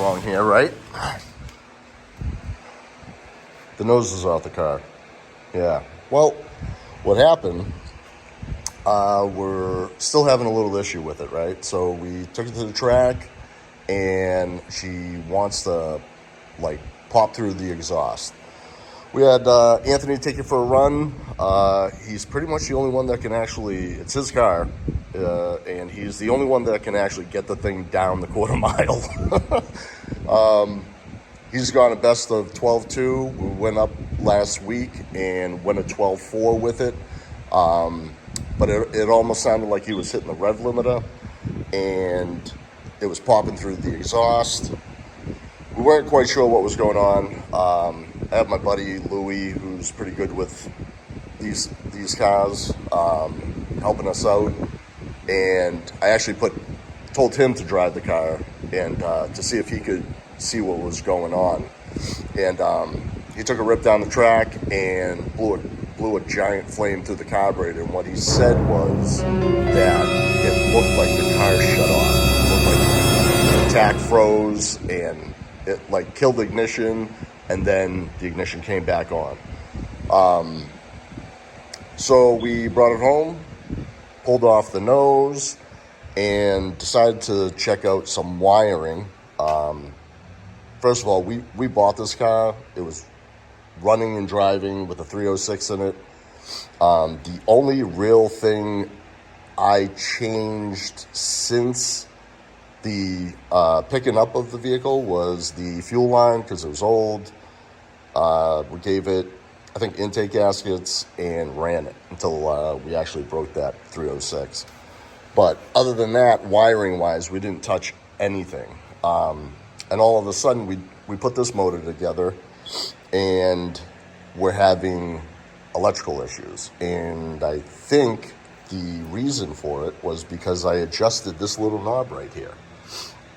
wrong here, right? The nose is off the car. Yeah. Well, what happened, we're still having a little issue with it, right? So we took it to the track, and she wants to, like, pop through the exhaust. We had Anthony take it for a run. He's pretty much the only one that can actually, it's his car, and he's the only one that can actually get the thing down the quarter mile. He's gone a best of 12.2. We went up last week and went a 12.4 with it. But it almost sounded like he was hitting the rev limiter, and it was popping through the exhaust. We weren't quite sure what was going on. I have my buddy Louie, who's pretty good with these cars, helping us out. And I actually told him to drive the car and to see if he could see what was going on. And he took a rip down the track and blew a giant flame through the carburetor. And what he said was that it looked like the car shut off. It looked like the tach froze and it like killed the ignition, and then the ignition came back on. So we brought it home, pulled off the nose, and decided to check out some wiring. First of all, we bought this car. It was running and driving with a 306 in it. The only real thing I changed since the picking up of the vehicle was the fuel line, because it was old. We gave it, I think, intake gaskets and ran it until we actually broke that 306. But other than that, wiring-wise, we didn't touch anything. And all of a sudden, we put this motor together, and we're having electrical issues. And I think the reason for it was because I adjusted this little knob right here.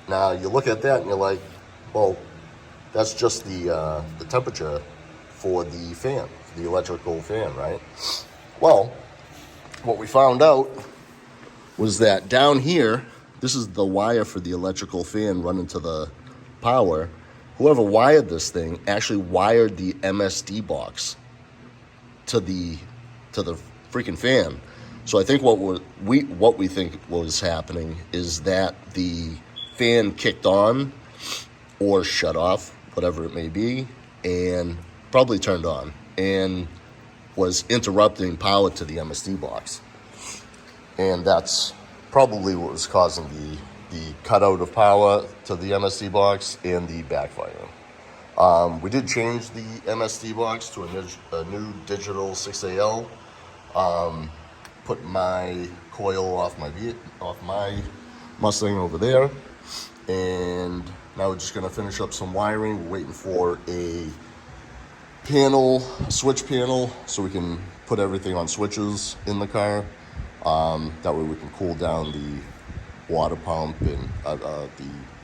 Now, you look at that and you're like, well, that's just the temperature for the fan, the electrical fan, right? Well, what we found out was that down here, this is the wire for the electrical fan running to the power. Whoever wired this thing actually wired the MSD box to the freaking fan. So I think what we think was happening is that the fan kicked on or shut off, whatever it may be, and probably turned on and was interrupting power to the MSD box. And that's probably what was causing the cutout of power to the MSD box and the backfiring. We did change the MSD box to a new digital 6AL. Put my coil off my Mustang over there, and now we're just gonna finish up some wiring. We're waiting for a switch panel, so we can put everything on switches in the car. That way we can cool down the water pump and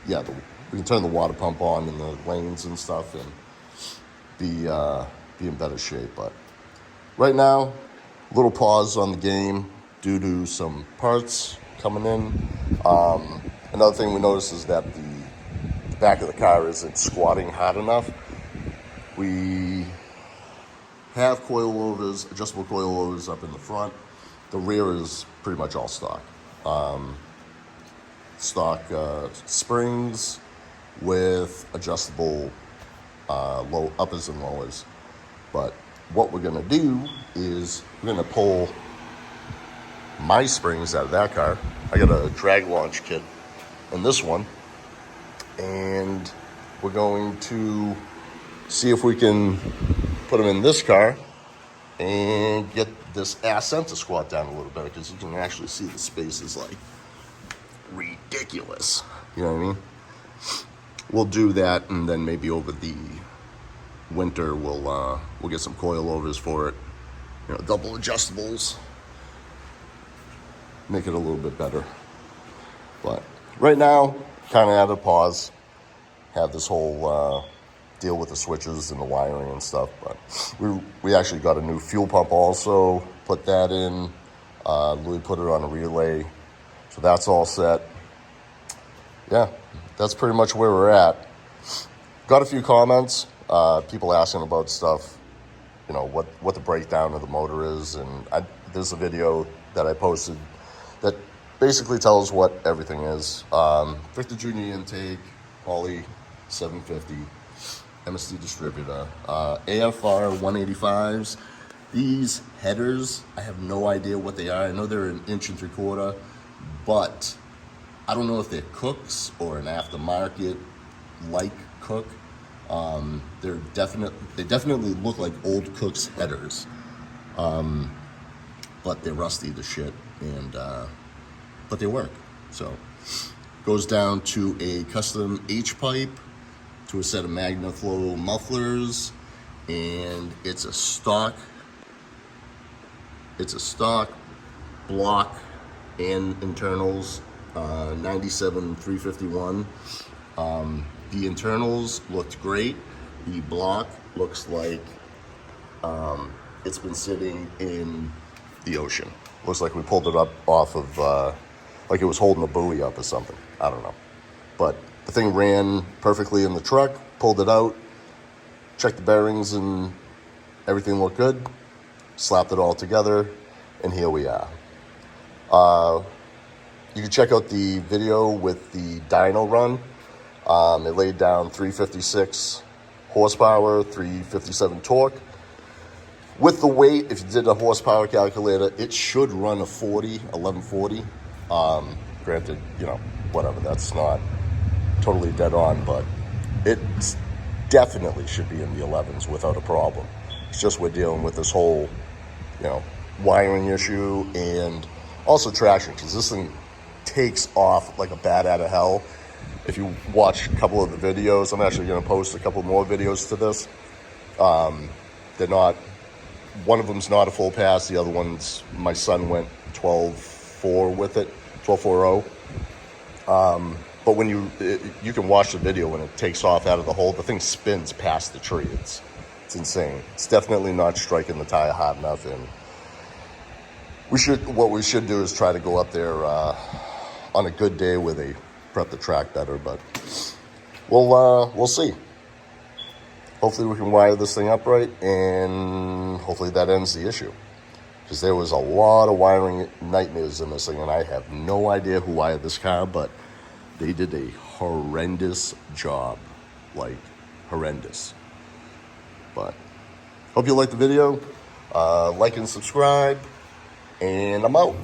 we can turn the water pump on in the lanes and stuff and be in better shape. But right now, little pause on the game due to some parts coming in. Another thing we noticed is that the back of the car isn't squatting hard enough. We have coilovers, adjustable coilovers up in the front. The rear is pretty much all stock. Stock springs with adjustable low uppers and lowers. But what we're gonna do is we're gonna pull my springs out of that car. I got a drag launch kit in this one, and we're going to see if we can put them in this car and get this ascent to squat down a little better, because you can actually see the space is like ridiculous. You know what I mean? We'll do that, and then maybe over the winter we'll get some coilovers for it. You know, double adjustables. Make it a little bit better. But right now, kind of at a pause. Have this whole deal with the switches and the wiring and stuff. But we actually got a new fuel pump also. Put that in. Louis put it on a relay. So that's all set. Yeah, that's pretty much where we're at. got a few comments, people asking about stuff, you know, what the breakdown of the motor is, and there's a video that I posted that basically tells what everything is. Victor Junior intake, Poly 750, MSD distributor, AFR 185s. These headers, I have no idea what they are. I know they're an 1.75 inch, but I don't know if they're Cooks or an aftermarket like Cook. They definitely look like old Cooks headers, but they're rusty to shit, and but they work. So goes down to a custom H pipe, to a set of MagnaFlow mufflers, and it's a stock block and internals, 97 351. The internals looked great. The block looks like it's been sitting in the ocean. Looks like we pulled it up off of, like it was holding a buoy up or something. I don't know. But the thing ran perfectly in the truck, pulled it out, checked the bearings, and everything looked good. Slapped it all together, and here we are. You can check out the video with the dyno run. It laid down 356 horsepower, 357 torque. With the weight, if you did a horsepower calculator, it should run a 1140. Granted, you know, whatever, that's not totally dead on, but it definitely should be in the 11s without a problem. It's just we're dealing with this whole, you know, wiring issue and also traction, because this thing takes off like a bat out of hell. If you watch a couple of the videos, I'm actually going to post a couple more videos to this. They're not, one of them's not a full pass. The other one's, my son went 12.4 with it, 12.40. But when you can watch the video when it takes off out of the hole, the thing spins past the tree. It's insane. It's definitely not striking the tire hard enough. And what we should do is try to go up there on a good day where they prep the track better, but we'll see. Hopefully we can wire this thing up right, and hopefully that ends the issue, because there was a lot of wiring nightmares in this thing, and I have no idea who wired this car, but they did a horrendous job, like horrendous. But hope you liked the video. Like and subscribe, and I'm out.